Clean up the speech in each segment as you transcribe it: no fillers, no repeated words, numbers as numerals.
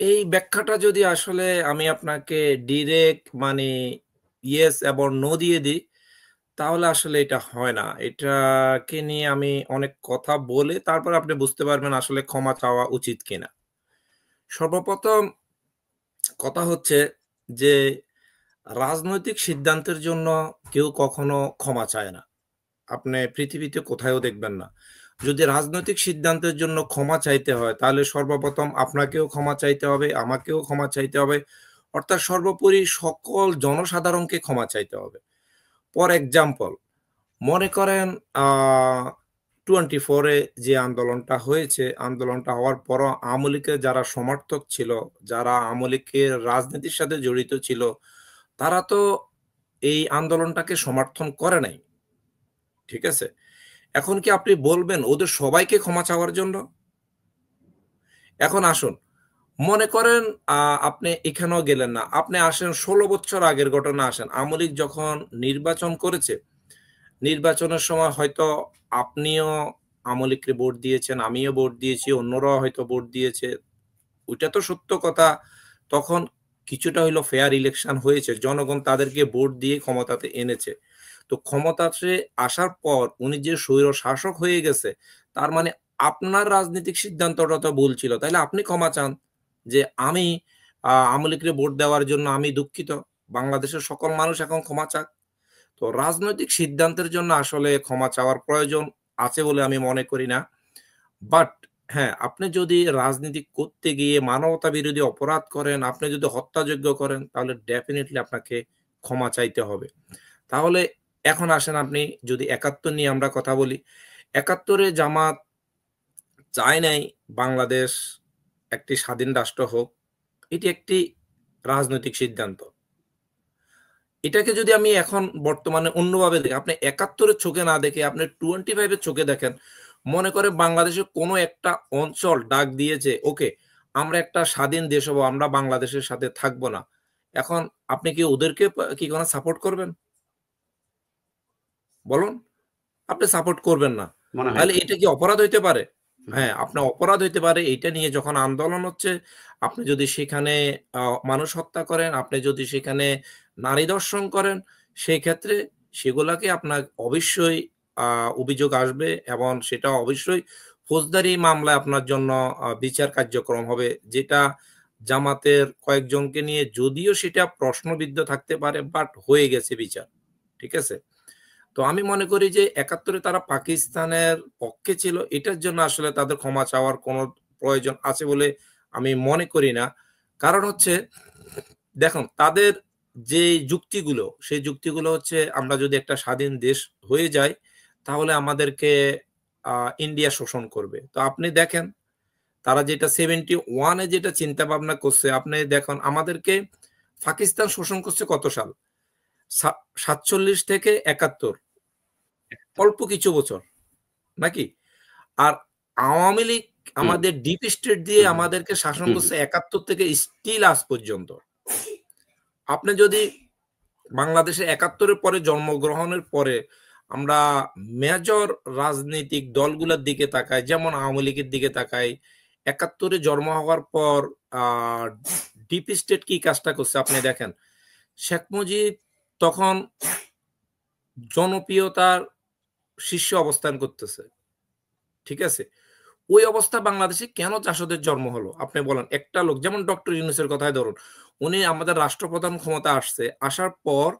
এই ব্যাখ্যাটা যদি আসলে আমি আপনাকে ডিরেক্ট মানে ইয়েস এবং নো দিয়ে দিই, তাহলে আসলে এটা হয় না। এটাকে নিয়ে আমি অনেক কথা বলে তারপর আপনি বুঝতে পারবেন আসলে ক্ষমা চাওয়া উচিত কিনা। সর্বপ্রথম কথা হচ্ছে যে রাজনৈতিক সিদ্ধান্তের জন্য কেউ কখনো ক্ষমা চায় না। আপনি পৃথিবীতে কোথাও দেখবেন না। যদি রাজনৈতিক সিদ্ধান্তের জন্য ক্ষমা চাইতে হয়, তাহলে সর্বপ্রথম আপনাকেও ক্ষমা চাইতে হবে, আমাকেও ক্ষমা চাইতে হবে। অর্থাৎ সর্বোপরি সকল জনসাধারণকে ক্ষমা চাইতে হবে। ফর এক্সাম্পল মনে করেন আ 24 এ যে আন্দোলনটা হয়েছে, আন্দোলনটা হওয়ার পরও আওয়ামী লীগের যারা সমর্থক ছিল, যারা আওয়ামী লীগের রাজনীতির সাথে জড়িত ছিল, তারা তো এই আন্দোলনটাকে সমর্থন করে নাই। ঠিক আছে? এখন কি আপনি বলবেন ওদের সবাইকে ক্ষমা চাওয়ার জন্য? এখন আসুন, মনে করেন আ আপনি এখানেও গেলেন না। আপনি আসেন ১৬ বছর আগের ঘটনা আসেন। আওয়ামী লীগ যখন নির্বাচন করেছে, নির্বাচনের সময় হয়তো আপনিও আওয়ামী লীগকে ভোট দিয়েছেন, আমিও ভোট দিয়েছি, অন্যরাও হয়তো ভোট দিয়েছে। ওইটা তো সত্য কথা। তখন কিছুটা হইলেও ফেয়ার ইলেকশন হয়েছে। জনগণ তাদেরকে ভোট দিয়ে ক্ষমতাতে এনেছে। তো ক্ষমতাতে আসার পর উনি যে স্বৈরশাসক হয়ে গেছে, তার মানে আপনার রাজনৈতিক সিদ্ধান্তটা তো ভুল ছিল। তাইলে আপনি ক্ষমা চান যে, "আমি আওয়ামী লীগরে ভোট দেওয়ার জন্য আমি দুঃখিত। বাংলাদেশের সকল মানুষ এখন ক্ষমা চাক।" তো রাজনৈতিক সিদ্ধান্তের জন্য আসলে ক্ষমা চাওয়ার প্রয়োজন আছে বলে আমি মনে করি না। বাট হ্যাঁ, আপনি যদি রাজনীতি করতে গিয়ে মানবতা বিরোধী অপরাধ করেন, আপনি যদি হত্যাযজ্ঞ করেন, তাহলে ডেফিনিটলি আপনাকে ক্ষমা চাইতে হবে। তাহলে এখন আসেন আপনি যদি ৭১ নিয়ে আমরা কথা বলি। ৭১ এ জামাত চায় নাই বাংলাদেশ একটি স্বাধীন রাষ্ট্র হোক। এটি একটি রাজনৈতিক সিদ্ধান্ত। এটাকে যদি আমি এখন বর্তমানে অন্যভাবে দেখি, আপনি ৭১ এর চোখে না দেখে আপনি 25 এর চোখে দেখেন। মনে করেন বাংলাদেশের কোনো একটা অঞ্চল ডাক দিয়েছে, ওকে আমরা একটা স্বাধীন দেশ হবো, আমরা বাংলাদেশের সাথে থাকবো না। এখন আপনি কি ওদেরকে কি কোনো সাপোর্ট করবেন? বলুন? আপনি সাপোর্ট করবেন না। মনে হয় তাহলে না। এটা কি অপরাধ হইতে পারে? হুম, হ্যাঁ, আপনার অপরাধ হইতে পারে। এইটা নিয়ে যখন আন্দোলন হচ্ছে, আপনি যদি সেখানে আ মানুষ হত্যা করেন, আপনি যদি সেখানে নারী ধর্ষণ করেন, সেই ক্ষেত্রে সেগুলাকে আপনার অবশ্যই আ অভিযোগ আসবে এবং সেটা অবশ্যই ফৌজদারি মামলায় আপনার জন্য বিচার কার্যক্রম হবে। যেটা জামাতের কয়েকজনকে নিয়ে যদিও সেটা প্রশ্নবিদ্ধ থাকতে পারে, বাট হয়ে গেছে বিচার। ঠিক আছে? তো আমি মনে করি যে ৭১ এ তারা পাকিস্তানের পক্ষে ছিল। এটার জন্য আসলে তাদের ক্ষমা চাওয়ার কোনো প্রয়োজন আছে বলে আমি মনে করি না। কারণ হচ্ছে দেখুন তাদের যে যুক্তিগুলো, সেই যুক্তিগুলো হচ্ছে আমরা যদি একটা স্বাধীন দেশ হয়ে যাই, তাহলে আমাদেরকে আ ইন্ডিয়া শোষণ করবে। তো আপনি দেখেন তারা যেটা 71 এ যেটা চিন্তাভাবনা করছে, আপনি দেখুন আমাদেরকে পাকিস্তান শোষণ করছে কত সাল? সা ৪৭ থেকে ৭১ অল্প কিছু বছর, নাকি? আর আওয়ামী লীগ হুম, আমাদের ডিপ স্টেট দিয়ে হুম, হুম, আমাদেরকে শাসন হুম, হুম। করছে ৭১ থেকে স্টিল আজ পর্যন্ত। আপনি যদি বাংলাদেশে ৭১ এর পরে জন্মগ্রহণের পরে আমরা মেজর রাজনৈতিক দলগুলার দিকে তাকাই, যেমন আওয়ামী লীগের দিকে তাকাই। ৭১ এ জন্ম হওয়ার পর আ ডিপ স্টেট কি কাজটা করছে আপনি দেখেন। শেখ মুজিব তখন জনপ্রিয়তার শীর্ষে অবস্থান করতেছে। ঠিক আছে? ওই অবস্থা বাংলাদেশে কেন জাসদের জন্ম হলো? আপনি বলেন। একটা লোক যেমন ডক্টর ইউনূসের কথাই ধরুন। উনি আমাদের রাষ্ট্রপ্রধান ক্ষমতায় আসছে। আসার পর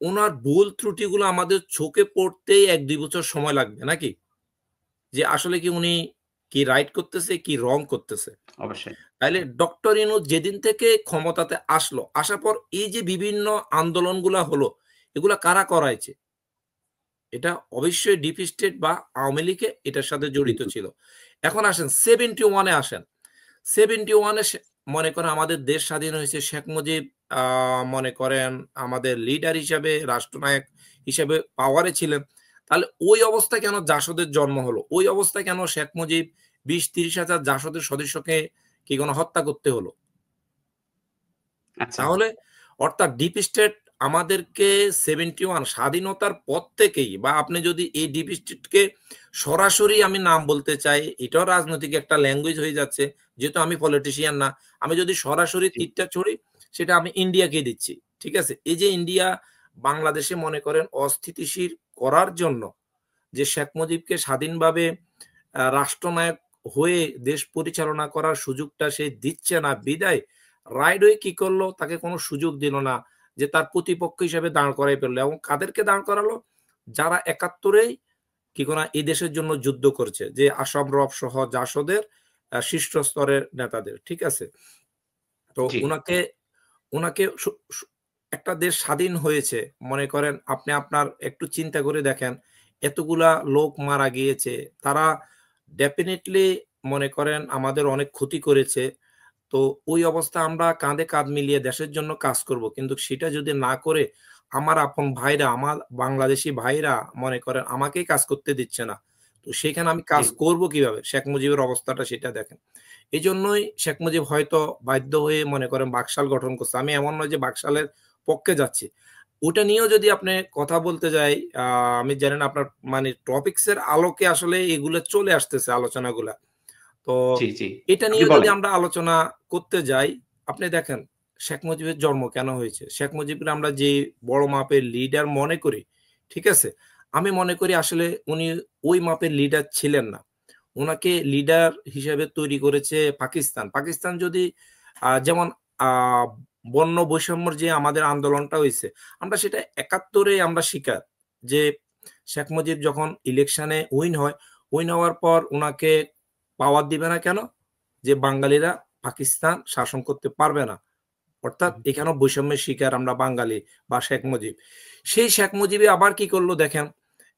উনার ভুল ত্রুটিগুলো আমাদের চোখে পড়তেই ১-২ বছর সময় লাগবে নাকি? যে আসলে কি উনি কি রাইট করতেছে, কি রং করতেছে। অবশ্যই। তাইলে ডক্টর ইউনূস যেদিন থেকে ক্ষমতাতে আসলো, আসার পর এই যে বিভিন্ন আন্দোলনগুলা হলো, এগুলা কারা করাইছে? এটা অবশ্যই ডিপ স্টেট বা আওয়ামী লীগে এটার সাথে হুম, জড়িত হুম। ছিল। এখন আসেন 71 এ আসেন। 71 এ মনে করেন আমাদের দেশ স্বাধীন হয়েছে। শেখ মুজিব আ মনে করেন আমাদের লিডার হিসাবে, রাষ্ট্রনায়ক হিসেবে পাওয়ারে ছিলেন। তাহলে ওই অবস্থায় কেন জাসদের জন্ম হলো? ওই অবস্থায় কেন শেখ মুজিব ২০-৩০ হাজার জাসদের সদস্যকে কি হত্যা করতে হলো? আচ্ছা। তাহলে অর্থাৎ ডিপ স্টেট আমাদেরকে 71 স্বাধীনতার পর থেকেই, বা আপনি যদি এই ডিপ স্টেটকে সরাসরি আমি নাম বলতে চাই, এটাও রাজনৈতিক একটা ল্যাঙ্গুয়েজ হয়ে যাচ্ছে, যেহেতু আমি পলিটিশিয়ান না। আমি যদি সরাসরি জি তীরটা ছড়ি, সেটা আমি ইন্ডিয়াকে দিচ্ছি। ঠিক আছে? এই যে ইন্ডিয়া বাংলাদেশে মনে করেন অস্থিতিশীল করার জন্য যে শেখ মুজিবকে স্বাধীনভাবে রাষ্ট্রনায়ক হয়ে দেশ পরিচালনা করার সুযোগটা সে দিচ্ছে না বিদায় রাইডওয়ে কি করলো, তাকে কোনো সুযোগ দিল না যে তার প্রতিপক্ষ হিসেবে দাঁড় করাই ফেললো। এবং কাদেরকে দাঁড় করালো? যারা 71-এই কি কোনো এই দেশের জন্য যুদ্ধ করছে, যে আসাম রব সহ জাসদের শীর্ষ স্তরের নেতাদের। ঠিক আছে? তো জি উনাকে উনাকে একটা দেশ স্বাধীন হয়েছে, মনে করেন আপনি আপনার একটু চিন্তা করে দেখেন, এতগুলা লোক মারা গিয়েছে, তারা ডেফিনেটলি মনে করেন আমাদের অনেক ক্ষতি করেছে। তো ওই অবস্থা আমরা কাঁধে কাঁধ মিলিয়ে দেশের জন্য কাজ করব, কিন্তু সেটা যদি না করে আমার আপন ভাইরা, আমার বাংলাদেশি ভাইরা মনে করেন আমাকেই কাজ করতে দিচ্ছে না, তো সেখানে আমি জি কাজ করব কিভাবে? শেখ মুজিবের অবস্থাটা সেটা দেখেন। এই জন্যই শেখ মুজিব হয়তো বাধ্য হয়ে মনে করেন বাকশাল গঠন করছে। আমি এমন নয় যে বাকশালের পক্ষে যাচ্ছি। ওটা নিয়েও যদি আপনি কথা বলতে যাই, আমি জানি না আপনার মানে টপিকস এর আলোকে আসলে এগুলো চলে আসতেছে আলোচনাগুলা। তো জি জি এটা আপনি নিয়েও যদি বলেন। আমরা আলোচনা করতে যাই, আপনি দেখেন শেখ মুজিবের জন্ম কেন হয়েছে? শেখ মুজিবকে আমরা যে বড় মাপের লিডার মনে করি, ঠিক আছে? আমি মনে করি আসলে উনি ওই মাপের লিডার ছিলেন না। উনাকে লিডার হিসেবে তৈরি করেছে পাকিস্তান। পাকিস্তান যদি যেমন আ বর্ণ বৈষম্যর যে আমাদের আন্দোলনটা হইছে, আমরা সেটা ৭১-এ আমরা শিকার। যে শেখ মুজিব যখন ইলেকশনে উইন হয়, উইন হওয়ার পর উনাকে পাওয়ার দিবে না কেন? যে বাঙালিরা পাকিস্তান শাসন করতে পারবে না। অর্থাৎ এখানেও বৈষম্যের শিকার আমরা বাঙালি বা শেখ মুজিব। সেই শেখ মুজিবে আবার কি করলো দেখেন,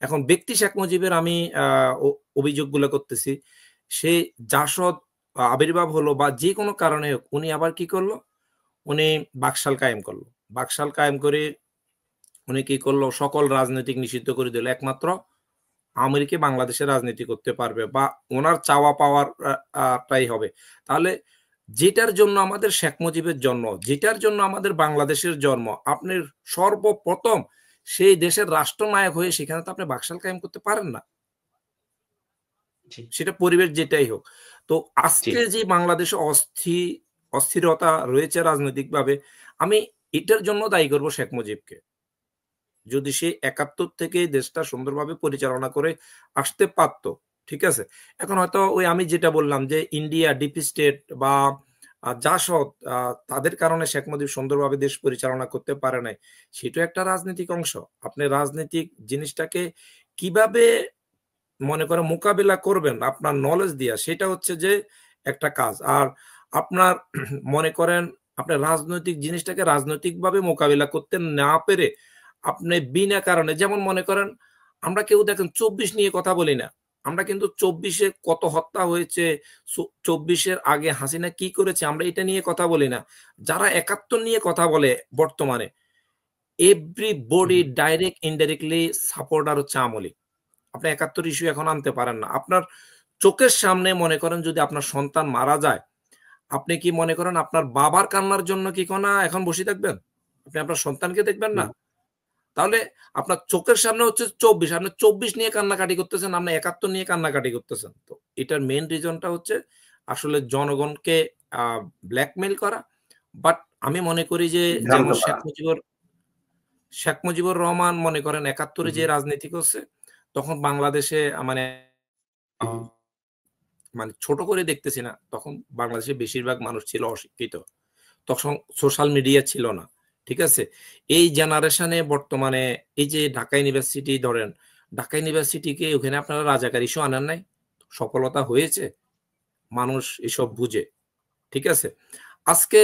এখন ব্যক্তি শেখ মুজিবের আমি অভিযোগগুলো করতেছি। সে জাসদ আবির্ভাব হলো বা যেকোনো কারণে হোক, উনি আবার কি করলো? উনি বাকশাল কায়েম করলো। বাকশাল কায়েম করে উনি কি করলো? সকল রাজনৈতিক নিষিদ্ধ করে দিল। একমাত্র আওয়ামী লীগই বাংলাদেশে রাজনীতি করতে পারবে বা উনার চাওয়া পাওয়ার টাই হবে। তাহলে যেটার জন্য আমাদের শেখ মুজিবের জন্ম, যেটার জন্য আমাদের বাংলাদেশের জন্ম, আপনি সর্বপ্রথম সেই দেশের রাষ্ট্রনায়ক হয়ে সেখানে তো আপনি বাকশাল কায়েম করতে পারেন না। জি সেটা পরিবেশ যেটাই হোক। তো জি আজকে যে বাংলাদেশে অস্থিরতা রয়েছে রাজনৈতিকভাবে, আমি এটার জন্য দায়ী করব শেখ মুজিবকে। যদি সে ৭১ থেকে দেশটা সুন্দরভাবে পরিচালনা করে আসতে পারত। ঠিক আছে? এখন হয়তো ওই আমি যেটা বললাম যে ইন্ডিয়া ডিপ স্টেট বা জাসদ তাদের কারণে শেখ মুজিব সুন্দরভাবে দেশ পরিচালনা করতে পারে নাই। সেটাও একটা রাজনৈতিক অংশ। আপনি রাজনৈতিক জিনিসটাকে কিভাবে মনে করেন মোকাবিলা করবেন আপনার নলেজ দিয়া, সেটা হচ্ছে যে একটা কাজ। আর আপনার মনে করেন আপনার রাজনৈতিক জিনিসটাকে রাজনৈতিকভাবে মোকাবিলা করতে না পেরে আপনি বিনা কারণে, যেমন মনে করেন আমরা কেউ দেখেন ২৪ নিয়ে কথা বলি না। আমরা কিন্তু ২৪-এ কত হত্যা হয়েছে, ২৪-এর আগে হাসিনা কি করেছে আমরা এটা নিয়ে কথা বলি না। যারা ৭১ নিয়ে কথা বলে বর্তমানে, এভরিবডি ডাইরেক্ট ইনডাইরেক্টলি সাপোর্টার হচ্ছে আওয়ামী লীগ। আপনি ৭১ ইস্যু এখন আনতে পারেন না। আপনার চোখের সামনে মনে করেন যদি আপনার সন্তান মারা যায়, আপনি কি মনে করেন আপনার বাবার কান্নার জন্য কি এখন বসে থাকবেন? আপনি আপনার সন্তানকে দেখবেন না না? তাহলে আপনার চোখের সামনে হচ্ছে ২৪, আপনি ২৪ নিয়ে কান্নাকাটি করতেছেন, আপনি ৭১ নিয়ে কান্নাকাটি করতেছেন। তো এটার মেইন রিজনটা হচ্ছে আসলে জনগণকে আ ব্ল্যাকমেইল করা। বাট আমি মনে করি যে ভ্রান্ত যেমন করা। শেখ মুজিবুর রহমান মনে করেন ৭১ এ হুম, যে রাজনীতি করছে, তখন বাংলাদেশে মানে আ হুম, মানে ছোট করে দেখতেছি না। তখন বাংলাদেশের বেশিরভাগ মানুষ ছিল অশিক্ষিত। তখন সোশ্যাল মিডিয়া ছিল না। ঠিক আছে? এই জেনারেশনে বর্তমানে এই যে ঢাকা ইউনিভার্সিটি ধরেন, ঢাকা ইউনিভার্সিটিকে ওখানে আপনারা রাজাকার ইস্যু আনেন নাই? সফলতা হয়েছে? মানুষ এসব বুঝে। ঠিক আছে? আজকে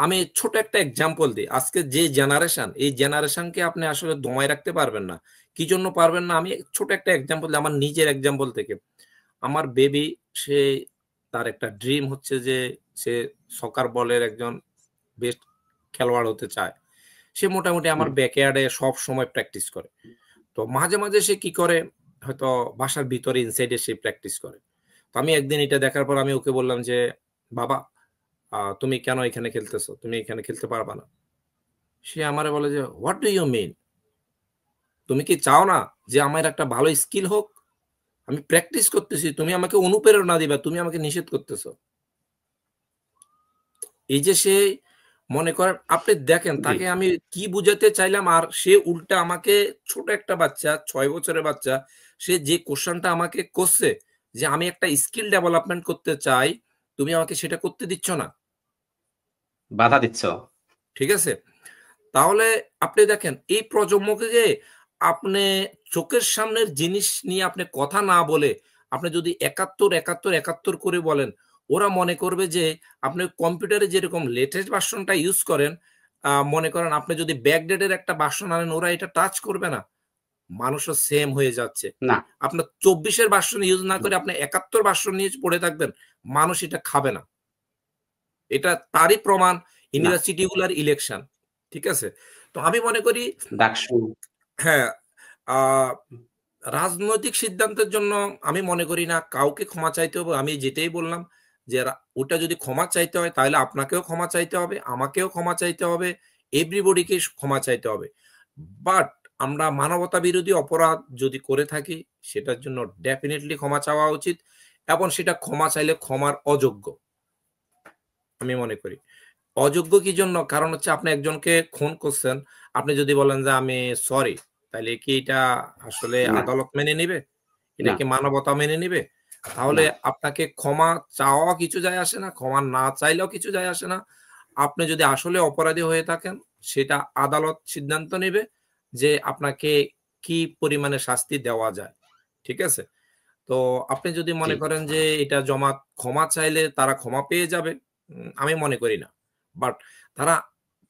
আমি ছোট একটা এক্সাম্পল দেই। আজকে যে জেনারেশন, এই জেনারেশনকে আপনি আসলে দমায় রাখতে পারবেন না। কি জন্য পারবেন না? আমি ছোট একটা এক্সাম্পল দিই আমার নিজের এক্সাম্পল থেকে। আমার বেবি, সে তার একটা ড্রিম হচ্ছে যে সে সকার বলের একজন বেস্ট খেলোয়াড় হতে চায়। সে মোটামুটি আমার হুম, ব্যাকইয়ার্ডে সবসময় প্র্যাকটিস করে। তো মাঝে, মাঝে সে কি করে হয়তো বাসার ভিতরে ইনসাইড এ সে প্র্যাকটিস করে। তো আমি একদিন এটা দেখার পর আমি ওকে বললাম যে, "বাবা তুমি কেন এখানে খেলতেছো? তুমি এখানে খেলতে পারবা না।" সে আমারে বলে যে, "হোয়াট ডু ইউ মিন? তুমি কি চাও না যে আমার একটা ভালো স্কিল হোক? আমি প্র্যাকটিস করতেছি। তুমি আমাকে অনুপ্রেরণা দিবা। তুমি আমাকে নিষেধ করতেছ।" এই যে সে মনে করেন আপনি দেখেন জি, তাকে আমি কি বুঝাতে চাইলাম আর সে উল্টা আমাকে ছোট একটা বাচ্চা ৬ বছরের বাচ্চা সে যে কোয়েশ্চেনটা আমাকে করছে যে আমি একটা স্কিল ডেভেলপমেন্ট করতে চাই, তুমি আমাকে সেটা করতে দিচ্ছ না। বাধা দিচ্ছ। ঠিক আছে? তাহলে আপনি দেখেন এই প্রজন্মকে যে আপনি চোখের সামনের জিনিস নিয়ে আপনি কথা না বলে আপনি যদি ৭১, ৭১, ৭১ করে বলেন, ওরা মনে করবে যে আপনি কম্পিউটারে যেরকম লেটেস্ট ভার্সনটা ইউজ করেন, মনে করেন আপনি যদি ব্যাকডেটের একটা ভার্সন আনেন ওরা এটা টাচ করবে না। মানুষও সেম হয়ে যাচ্ছে। না। আপনার ২৪ এর ভার্সন ইউজ না হুম, করে আপনি ৭১ ভার্সন নিয়ে পড়ে থাকবেন, মানুষ এটা খাবে না। এটা তারই প্রমাণ না। ইউনিভার্সিটি গুলার ইলেকশন। ঠিক আছে? তো আমি মনে করি ডাকসু। হ্যাঁ, আ রাজনৈতিক সিদ্ধান্তের জন্য আমি মনে করি না কাউকে ক্ষমা চাইতে হবে। আমি যেটাই বললাম যে ওটা যদি ক্ষমা চাইতে হয় তাহলে আপনাকেও ক্ষমা চাইতে হবে, আমাকেও ক্ষমা চাইতে হবে, এভরিবডি কে ক্ষমা চাইতে হবে। বাট আমরা মানবতা বিরোধী অপরাধ যদি করে থাকি সেটার জন্য ডেফিনিটলি ক্ষমা চাওয়া উচিত এবং সেটা ক্ষমা চাইলে ক্ষমার অযোগ্য। আমি মনে করি। অযোগ্য কি জন্য? কারণ হচ্ছে আপনি একজনকে খুন করছেন। আপনি যদি বলেন যে, "আমি সরি" তাইলে কি এটা আসলে না, আদালত মেনে নিবে? এটা না, কি মানবতা মেনে নিবে? তাহলে না। আপনাকে ক্ষমা চাওয়াও কিছু যায় আসে না, ক্ষমা না চাইলেও কিছু যায় আসে না। আপনি যদি আসলে অপরাধী হয়ে থাকেন, সেটা আদালত সিদ্ধান্ত নিবে যে আপনাকে কি পরিমাণে শাস্তি দেওয়া যায়। ঠিক আছে? তো আপনি যদি জি, মনে করেন যে এটা জমা ক্ষমা চাইলে তারা ক্ষমা পেয়ে যাবে, আমি মনে করি না। বাট তারা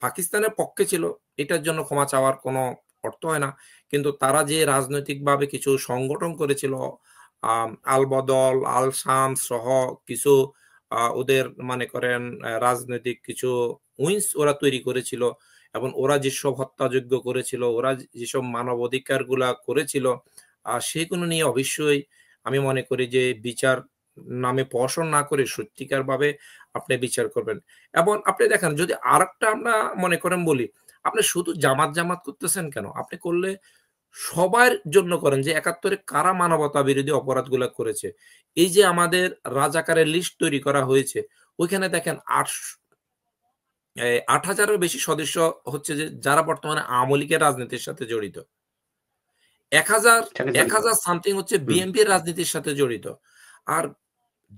পাকিস্তানের পক্ষে ছিল, এটার জন্য ক্ষমা চাওয়ার কোনো অর্থ হয় না। কিন্তু তারা যে রাজনৈতিকভাবে কিছু সংগঠন করেছিল, আল-বদল, আল-শামস সহ কিছু ওদের মনে করেন রাজনৈতিক কিছু উইংস ওরা তৈরি করেছিল এবং ওরা যেসব হত্যাযজ্ঞ করেছিল, ওরা যেসব মানবাধিকারগুলা করেছিল, সেগুলো নিয়ে অবশ্যই আমি মনে করি যে বিচার নামে প্রহসন না করে সত্যিকারভাবে আপনি বিচার করবেন। এবং আপনি দেখেন যদি আরেকটা আমরা মনে করেন বলি, আপনি শুধু জামাত করতেছেন কেন? আপনি করলে সবার জন্য করেন যে ৭১ এ কারা মানবতা বিরোধী অপরাধগুলা করেছে। এই যে আমাদের রাজাকারের লিস্ট তৈরি করা হয়েছে, ওইখানে দেখেন ৮,০০০ এরও বেশি সদস্য হচ্ছে যে যারা বর্তমানে আওয়ামী লীগের রাজনীতির সাথে জড়িত। ১,০০০ সাথে জড়িত। ১,০০০ সামথিং হচ্ছে হুম, বিএনপির রাজনীতির সাথে জড়িত। আর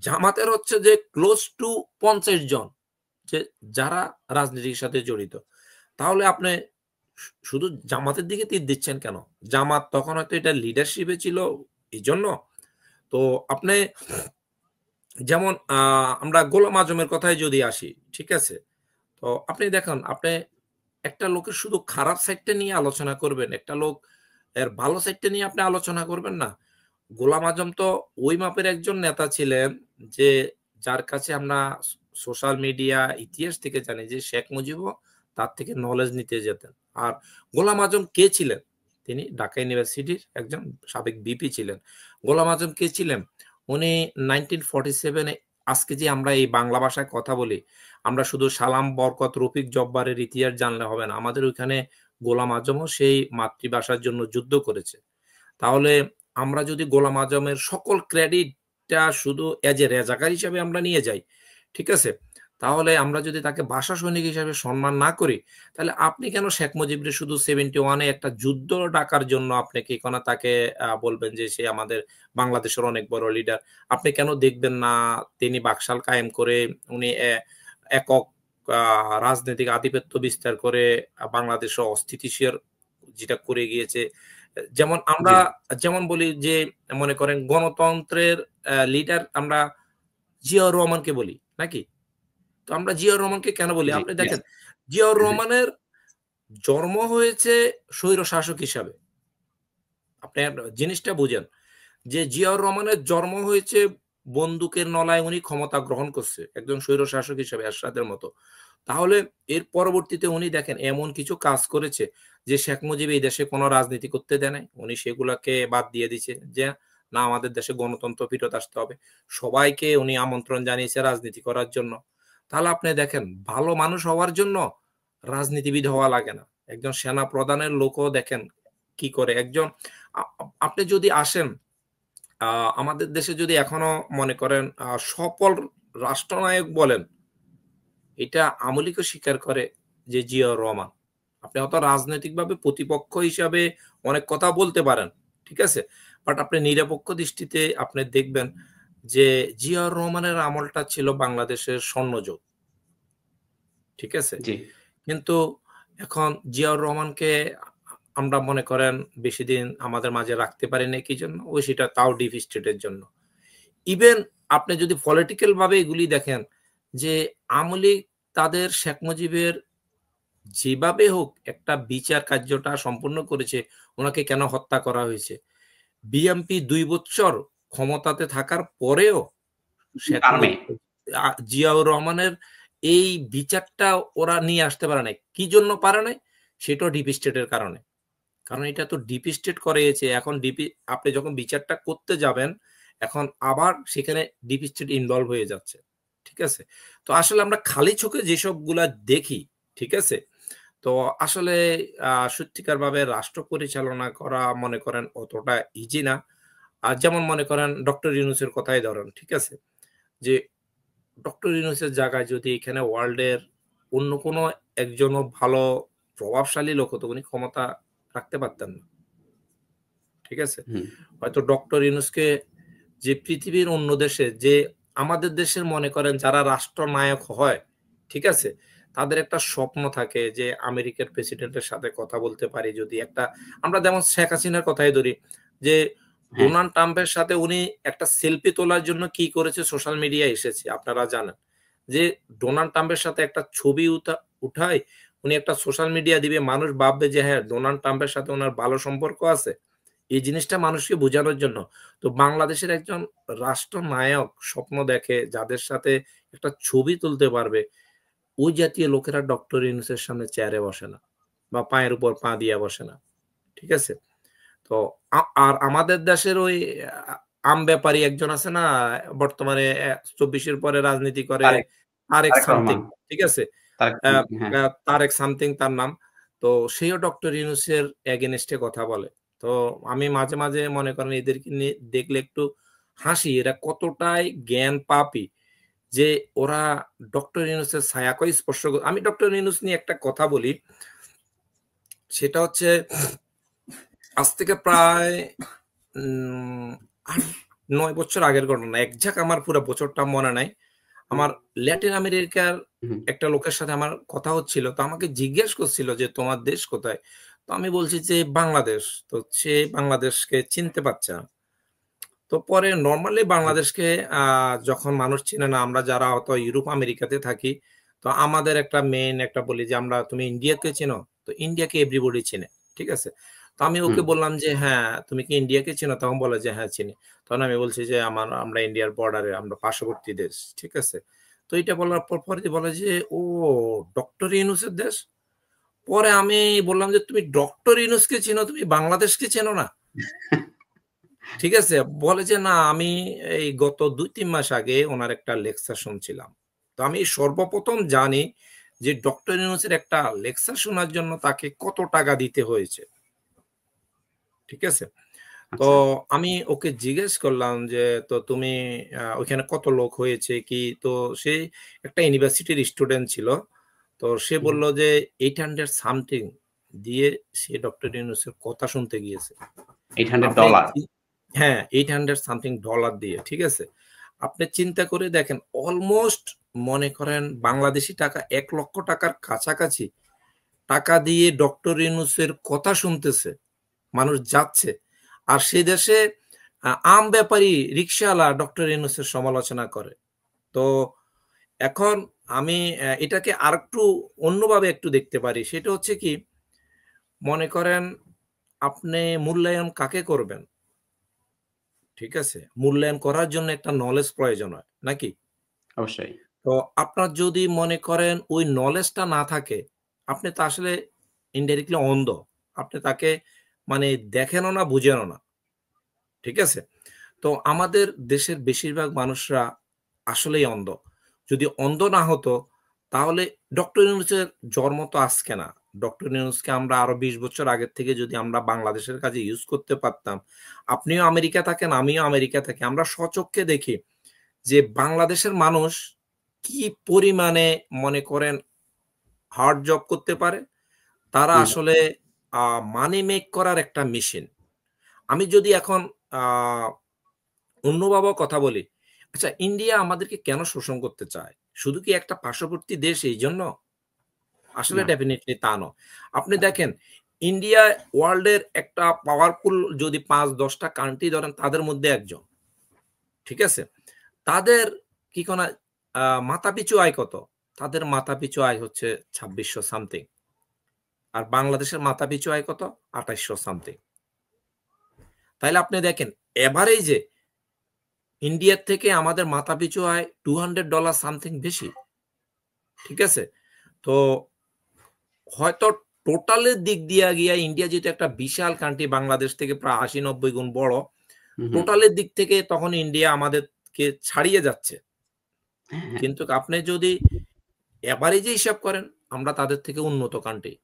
জামাতের হচ্ছে যে ক্লোজ টু ৫০ জন যে যারা রাজনীতির সাথে জড়িত। তাহলে আপনি শুধু জামাতের দিকে তীর দিচ্ছেন কেন? জামাত তখন হয়তো এটা লিডারশিপ এ ছিল এজন্য। তো আপনি যেমন আমরা গোলাম আজমের কথায় যদি আসি, ঠিক আছে? তো আপনি দেখুন, আপনি একটা লোকের শুধু খারাপ সাইডটা নিয়ে আলোচনা করবেন। একটা লোক এর ভালো সাইডটা নিয়ে আপনি আলোচনা করবেন না। গোলাম আজম তো ওই মাপের একজন নেতা ছিলেন যে যার কাছে আমরা সোশ্যাল মিডিয়া ইতিহাস থেকে জানি যে শেখ মুজিবও তার থেকে নলেজ নিতে যেতেন। আর গোলাম আজম কে ছিলেন? তিনি ঢাকা ইউনিভার্সিটির একজন সাবেক ভিপি ছিলেন। গোলাম আজম কে ছিলেন? উনি 1947 এ আজকে যে আমরা এই বাংলা ভাষায় কথা বলি, আমরা শুধু সালাম, বরকত, রফিক, জব্বারের ইতিহাস জানলে হবে না। আমাদের ওইখানে গোলাম আজমও সেই মাতৃভাষার জন্য যুদ্ধ করেছে। তাহলে আমরা যদি গোলাম আজমের সকল ক্রেডিটটা শুধু এজ এ রেজাকার হিসাবে আমরা নিয়ে যাই, ঠিক আছে? তাহলে আমরা যদি তাকে ভাষা সৈনিক হিসাবে সম্মান না করি, তাহলে আপনি কেন শেখ মুজিবরে শুধু 71 এ একটা যুদ্ধ ডাকার জন্য আপনি কি কোন তাকে বলবেন যে সে আমাদের বাংলাদেশের অনেক বড় লিডার। আপনি কেন দেখবেন না তিনি বাকশাল কায়েম করে উনি একক আ রাজনৈতিক আধিপত্য বিস্তার করে বাংলাদেশে অস্থিতিশীল যেটা করে গিয়েছে। যেমন জি, আমরা যেমন বলি যে মনে করেন গণতন্ত্রের লিডার আমরা জিয়াউর রহমানকে বলি, নাকি? তো আমরা জিয়াউর রহমানকে কেন বলি? জি, আপনি ইয়েস। দেখেন জিয়াউর রহমানের জন্ম হয়েছে স্বৈরশাসক হিসাবে। আপনি জিনিসটা বুঝেন যে জিয়াউর রহমানের জন্ম হয়েছে বন্দুকের নলায় উনি ক্ষমতা গ্রহণ করছে। একজন স্বৈরশাসক হিসেবে এরশাদের মতো। তাহলে এর পরবর্তীতে উনি দেখেন এমন কিছু কাজ করেছে যে শেখ মুজিব এই দেশে কোন রাজনীতি করতে দেয় নাই। উনি সেগুলাকে বাদ দিয়ে দিছে যে না আমাদের দেশে গণতন্ত্র ফিরত আসতে হবে। সবাইকে উনি আমন্ত্রণ জানিয়েছে রাজনীতি করার জন্য। তাহলে আপনি দেখেন ভালো মানুষ হওয়ার জন্য রাজনীতিবিদ হওয়া লাগে না। একজন সেনা প্রধানের লোকও দেখেন কি করে। একজন আপনি যদি আসেন আমাদের দেশে যদি এখনো মনে করেন সফল রাষ্ট্রনায়ক বলেন, এটা আওয়ামী লীগও স্বীকার করে যে জিয়াউর রহমান। আপনি হয়তো রাজনৈতিকভাবে প্রতিপক্ষ হিসাবে অনেক কথা বলতে পারেন, ঠিক আছে? বাট আপনি নিরপেক্ষ দৃষ্টিতে আপনি দেখবেন যে জিয়াউর রহমানের আমলটা ছিল বাংলাদেশের স্বর্ণযুগ, ঠিক আছে? জি। কিন্তু এখন জিয়াউর রহমানকে আমরা মনে করেন বেশি দিন আমাদের মাঝে রাখতে পারি না কি জন্য? ওই সেটা তাও ডিপ স্টেটের জন্য। ইভেন আপনি যদি পলিটিক্যাল ভাবে এগুলি দেখেন যে আওয়ামী লীগ তাদের শেখ মুজিবের যেভাবে হোক একটা বিচার কার্যটা সম্পূর্ণ করেছে, ওনাকে কেন হত্যা করা হয়েছে। বিএনপি ২ বৎসর ক্ষমতাতে থাকার পরেও শেখ কারণে জিয়াউর রহমানের এই বিচারটা ওরা নিয়ে আসতে পারে নাই। কি জন্য পারে নাই? সেটাও ডিপ স্টেটের কারণে। কারণ এটা তো ডিপ স্টেট করিয়েছে। এখন আপনি যখন বিচারটা করতে যাবেন, এখন আবার সেখানে ডিপ স্টেট ইনভলভ হয়ে যাচ্ছে। ঠিক আছে? তো আসলে আমরা খালি চোখে যেসবগুলা দেখি, ঠিক আছে? তো আসলে সত্যিকারভাবে রাষ্ট্র পরিচালনা করা মনে করেন অতটা ইজি না। আর যেমন মনে করেন ডক্টর ইউনূসের কথাই ধরেন, ঠিক আছে? যে ডক্টর ইউনূসের জায়গায় যদি এখানে ওয়ার্ল্ডের অন্য কোনো একজনও ভালো প্রভাবশালী লোক হতো, উনি ক্ষমতা রাখতে পারতেন না। ঠিক আছে? হুম। হয়তো ডক্টর ইউনূসকে যে পৃথিবীর অন্য দেশে যে আমাদের দেশের মনে করেন যারা রাষ্ট্রনায়ক হয়, ঠিক আছে? তাদের একটা স্বপ্ন থাকে যে আমেরিকার প্রেসিডেন্টের সাথে কথা বলতে পারি যদি একটা আমরা যেমন শেখ হাসিনার কথাই ধরি যে হ্যাঁ। ডোনাল্ড ট্রাম্পের সাথে উনি একটা সেলফি তোলার জন্য কি করেছে সোশ্যাল মিডিয়ায় এসেছে আপনারা জানেন। যে ডোনাল্ড ট্রাম্পের সাথে একটা ছবি উঠায় উনি একটা সোশ্যাল মিডিয়া দিবে মানুষ ভাববে যে হ্যাঁ, ডোনাল্ড ট্রাম্পের সাথে উনার ভালো সম্পর্ক আছে। এই জিনিসটা মানুষকে বোঝানোর জন্য। তো বাংলাদেশের একজন রাষ্ট্রনায়ক স্বপ্ন দেখে যাদের সাথে একটা ছবি তুলতে পারবে, ওই জাতীয় লোকেরা ডক্টর ইউনূসের সামনে চেয়ারে বসে না বা পায়ের উপর পা দিয়ে বসে না। ঠিক আছে? তো আর আমাদের দেশের ওই আম ব্যাপারী একজন আছে না বর্তমানে ২৪ এর পরে রাজনীতি করে তারেক তারেক তারেক সামথিং, রহমান। ঠিক আছে? তারেক আ রহমান, হ্যাঁ। আ তারেক সামথিং তার নাম। তো সেও ডক্টর ইউনূসের এগেইনস্ট এ কথা বলে। তো আমি মাঝে, মাঝে মনে করেন এদেরকে নিয়ে দেখলে একটু হাসি। এরা কতটাই জ্ঞান পাপী যে ওরা ডক্টর ইউনূসের ছায়াকেও স্পর্শ আমি ডক্টর ইউনূস নিয়ে একটা কথা বলি। সেটা হচ্ছে আজ থেকে প্রায় ৮-৯ বছর আগের ঘটনা। এক্সাক্ট আমার পুরা বছরটা মনে নাই। আমার ল্যাটিন আমেরিকার হুম। একটা লোকের সাথে আমার কথা হচ্ছিল। তো আমাকে জিজ্ঞেস করছিল যে, "তোমার দেশ কোথায়?" তো আমি বলছি যে, "বাংলাদেশ।" তো সে বাংলাদেশকে চিনতে পারছে না। তো পরে নরমালি বাংলাদেশকে যখন মানুষ চিনে না, আমরা যারা হয়তো ইউরোপ, আমেরিকাতে থাকি, তো আমাদের একটা মেইন একটা বলি যে, "আমরা তুমি ইন্ডিয়াকে চিনো?" তো ইন্ডিয়াকে এভরিবডি চিনে। ঠিক আছে? তো আমি হুম। ওকে বললাম যে, "হ্যাঁ, তুমি কি ইন্ডিয়াকে চিনো?" তখন বলে যে, "হ্যাঁ, চিনি।" তখন আমি বলছি যে, আমরা ইন্ডিয়ার বর্ডারে, আমরা পার্শ্ববর্তী দেশ।" ঠিক আছে? তো এটা বলার পর পরে বলে যে, "ও ডক্টর ইউনূসের দেশ?" পরে আমি বললাম যে, "তুমি ডক্টর ইউনূসকে চিনো, তুমি বাংলাদেশকে চেনো না?" ঠিক আছে? বলে যে, "না, আমি এই গত ২-৩ মাস আগে উনার একটা লেকচার শুনছিলাম।" তো আমি সর্বপ্রথম জানি যে ডক্টর ইউনূসের একটা লেকচার শোনার জন্য তাকে কত টাকা দিতে হয়েছে। ঠিক আছে? তো আচ্ছা। আমি ওকে জিজ্ঞেস করলাম যে, "তো তুমি ওইখানে কত লোক হয়েছে কি?" তো সে একটা ইউনিভার্সিটির স্টুডেন্ট ছিল। তো সে হুম। বলল যে 800 সামথিং দিয়ে সে ডক্টর ইউনূসের কথা শুনতে গিয়েছে। আপনি $800 হ্যাঁ, 800 সামথিং ডলার দিয়ে, ঠিক আছে? আপনি চিন্তা করে দেখেন অলমোস্ট মনে করেন বাংলাদেশী টাকা ৳১,০০,০০০ র কাছাকাছি টাকা দিয়ে ডক্টর ইউনূসের কথা শুনতেছে। মানুষ যাচ্ছে। আর সে দেশে আম ব্যাপারী রিক্শাওয়ালা ডক্টর ইউনূসের সমালোচনা করে। তো এখন আমি এটাকে আরেকটু অন্যভাবে একটু দেখতে পারি। সেটা হচ্ছে কি মনে করেন আপনি মূল্যায়ন কাকে করবেন? ঠিক আছে? মূল্যায়ন করার জন্য একটা নলেজ প্রয়োজন হয়, নাকি? অবশ্যই। তো আপনার যদি মনে করেন ওই নলেজটা না থাকে, আপনি তো আসলে ইনডাইরেক্টলি অন্ধ। আপনি তাকে মানে দেখেনও না, বুঝেনও না। ঠিক আছে? তো আমাদের দেশের বেশিরভাগ মানুষরা আসলেই অন্ধ। যদি অন্ধ না হতো, তাহলে ডক্টর ইউনূসের জন্ম তো আজকে না। ডক্টর ইউনূসকে আমরা আরো ২০ বছর আগের থেকে যদি আমরা বাংলাদেশের কাজে ইউজ করতে পারতাম, আপনিও আমেরিকা থাকেন, আমিও আমেরিকা থাকি। আমরা স্বচক্ষে দেখি যে বাংলাদেশের মানুষ কি পরিমাণে মনে করেন হার্ড জব করতে পারে। তারা আসলে মানি মেক করার একটা মেশিন। আমি যদি এখন আ অন্যভাবেও কথা বলি, আচ্ছা ইন্ডিয়া আমাদেরকে কেন শোষণ করতে চায়? শুধু কি একটা পার্শ্ববর্তী দেশ এইজন্য? আসলে না। ডেফিনিটলি তা নয়। আপনি দেখেন ইন্ডিয়া ওয়ার্ল্ডের একটা পাওয়ারফুল যদি ৫-১০ টা কান্ট্রি ধরেন তাদের মধ্যে একজন। ঠিক আছে? তাদের কি কোনা মাথাপিছু আয় কত? তাদের মাথাপিছু আয় হচ্ছে ২৬০০ সামথিং। আর বাংলাদেশের মাথাপিছু আয় কত? ২৮০০ সামথিং। তাইলে আপনি দেখেন এভারেজে ইন্ডিয়ার থেকে আমাদের মাথাপিছু আয় $200 সামথিং বেশি। ঠিক আছে? তো হয়তো টোটালের দিক দিয়া গিয়া ইন্ডিয়া যেহেতু একটা বিশাল কান্ট্রি বাংলাদেশ থেকে প্রায় ৮০-৯০ গুণ বড়। টোটালের দিক থেকে তখন ইন্ডিয়া আমাদেরকে ছাড়িয়ে যাচ্ছে। হ্যাঁ। কিন্তু আপনি যদি এভারেজে হিসাব করেন, আমরা তাদের থেকে উন্নত কান্ট্রি।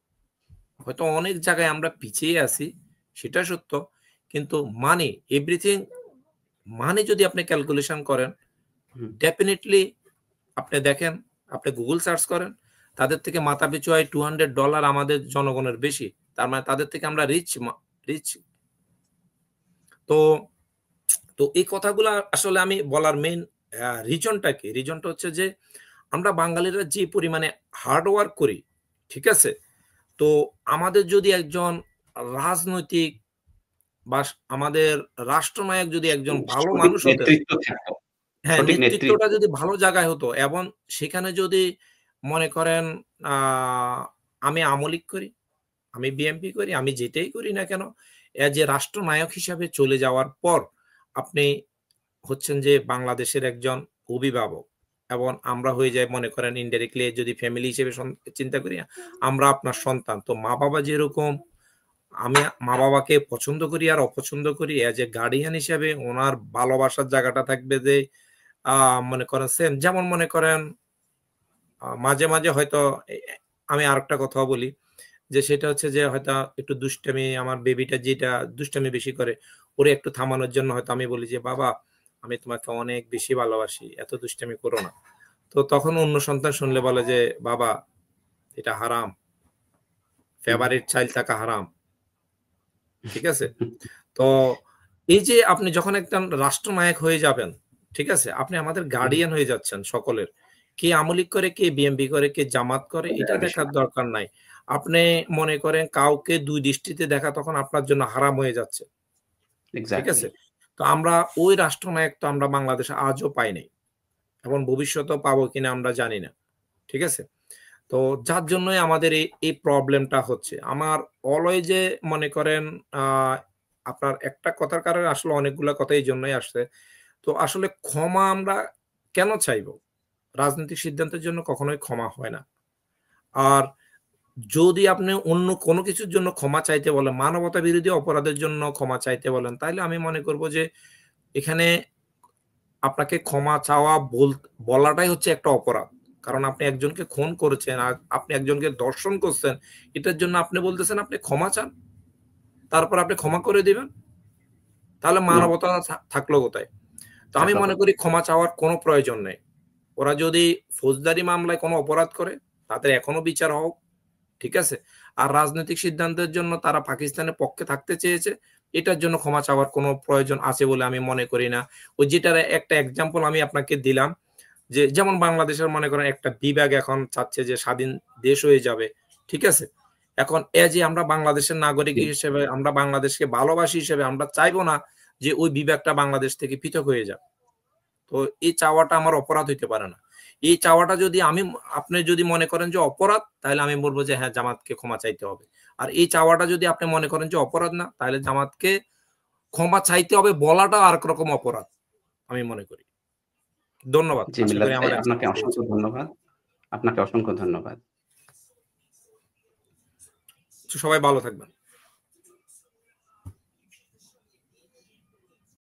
হয়তো অনেক জায়গায় আমরা পিছিয়ে আছি, সেটা সত্য। কিন্তু মানি, এভরিথিং মানি যদি আপনি ক্যালকুলেশন করেন, ডেফিনিটলি আপনি দেখেন, আপনি গুগল সার্চ করেন, তাদের থেকে মাথাপিছু আয় $200 আমাদের জনগণের বেশি। তার মানে তাদের থেকে আমরা রিচ। তো তো এই কথাগুলা আসলে আমি বলার মেইন রিজনটা কি? রিজনটা হচ্ছে যে আমরা বাঙালিরা যে পরিমাণে হার্ড ওয়ার্ক করি, ঠিক আছে? তো আমাদের যদি একজন রাজনৈতিক বা আমাদের রাষ্ট্রনায়ক যদি একজন ভালো সঠিক মানুষ হতেন, নেতৃত্ব থাকতো। হ্যাঁ, সঠিক নেতৃত্ব। নেতৃত্বটা যদি ভালো জায়গায় হতো এবং সেখানে যদি মনে করেন আ আমি আওয়ামী লীগ করি, আমি বিএনপি করি, আমি যেটাই করি না কেন, এজ এ রাষ্ট্রনায়ক হিসাবে চলে যাওয়ার পর আপনি হচ্ছেন যে বাংলাদেশের একজন অভিভাবক এবং আমরা হয়ে যাই মনে করেন ইনডাইরেক্টলি যদি ফ্যামিলি হিসেবে চিন্তা করি, আমরা আপনার সন্তান। তো মা-বাবা যেরকম আমি মা-বাবাকে পছন্দ করি আর অপছন্দ করি এজ এ গার্ডিয়ান হিসেবে উনার ভালোবাসার জায়গাটা থাকবে যে মনে করেন সেম যেমন মনে করেন মাঝে হয়তো আমি আরেকটা কথাও বলি যে সেটা হচ্ছে যে হয়তো একটু দুষ্টামি আমার বেবিটা যেটা দুষ্টামি বেশি করে, ওরে একটু থামানোর জন্য হয়তো আমি বলি যে, "বাবা আমি তোমাকে অনেক বেশি ভালোবাসি। এত দুষ্টামি করো না।" তো তখন অন্য সন্তান শুনলে বলে যে, "বাবা এটা হারাম। ফেভারিট চাইল্ড থাকা হারাম।" ঠিক আছে? তো এই যে আপনি যখন একদম রাষ্ট্রনায়ক হয়ে যাবেন, ঠিক আছে? আপনি আমাদের গার্ডিয়ান হয়ে যাচ্ছেন সকলের। কে আওয়ামী লীগ করে, কে বিএনপি করে, কে জামাত করে এটা দেখার দরকার নাই। আপনি মনে করেন কাউকে ২ দৃষ্টিতে দেখা তখন আপনার জন্য হারাম হয়ে যাচ্ছে। ঠিক এক্সাক্টলি। আছে? তো আমরা ওই রাষ্ট্রনায়ক তো আমরা বাংলাদেশে আজও পাই নাই। এবং ভবিষ্যতেও পাবো কিনা আমরা জানি না। ঠিক আছে? তো যার জন্যই আমাদের এই প্রবলেমটা হচ্ছে। আমার অলওয়েজ এ মনে করেন আ আপনার একটা কথার কারণে আসলে অনেকগুলা কথা এইজন্যই আসছে। তো আসলে ক্ষমা আমরা কেন চাইবো? রাজনৈতিক সিদ্ধান্তের জন্য কখনোই ক্ষমা হয় না। আর যদি আপনি অন্য কোনো কিছুর জন্য ক্ষমা চাইতে বলেন, মানবতা বিরোধী অপরাধের জন্য ক্ষমা চাইতে বলেন, তাইলে আমি মনে করব যে এখানে আপনাকে ক্ষমা চাওয়া বলাটাই হচ্ছে একটা অপরাধ। কারণ আপনি একজনকে খুন করেছেন, আর আপনি একজনকে ধর্ষণ করছেন। এটার জন্য আপনি বলতেছেন আপনি ক্ষমা চান। তারপর আপনি ক্ষমা করে দিবেন। তাহলে নো, মানবতা থাকলো কোথায়? তো আমি থাকলো মনে কোথায়? করি ক্ষমা চাওয়ার কোনো প্রয়োজন নেই। ওরা যদি ফৌজদারি মামলায় কোনো অপরাধ করে, তাদের এখনো বিচার হোক। ঠিক আছে? আর রাজনৈতিক সিদ্ধান্তের জন্য তারা পাকিস্তানের পক্ষে থাকতে চেয়েছে। এটার জন্য ক্ষমা চাওয়ার কোনো প্রয়োজন আছে বলে আমি মনে করি না। ওই যেটার একটা এক্সাম্পল আমি আপনাকে দিলাম যে, যেমন বাংলাদেশের মনে করেন একটা বিভাগ এখন চাচ্ছে যে স্বাধীন দেশ হয়ে যাবে। ঠিক আছে? এখন যে আমরা বাংলাদেশের নাগরিক জি। হিসেবে আমরা বাংলাদেশকে ভালোবাসি হিসেবে আমরা চাইবো না যে ওই বিভাগটা বাংলাদেশ থেকে পৃথক হয়ে যাক। তো এই চাওয়াটা আমার অপরাধ হইতে পারে না। এই চাওয়াটা যদি আপনি যদি মনে করেন যে অপরাধ, তাহলে আমি বলব যে হ্যাঁ, জামাতকে ক্ষমা চাইতে হবে। আর এই চাওয়াটা যদি আপনি মনে করেন যে অপরাধ না, তাহলে জামাতকে ক্ষমা চাইতে হবে বলাটা আরেক রকম অপরাধ। আমি মনে করি। ধন্যবাদ। জি, আশা মিল্লাত করি ভাই আমার অ্যান্সার আপনাকে বুঝতে অসংখ্য পেরেছেন। ধন্যবাদ। আপনাকে অসংখ্য ধন্যবাদ। সবাই ভালো থাকবেন।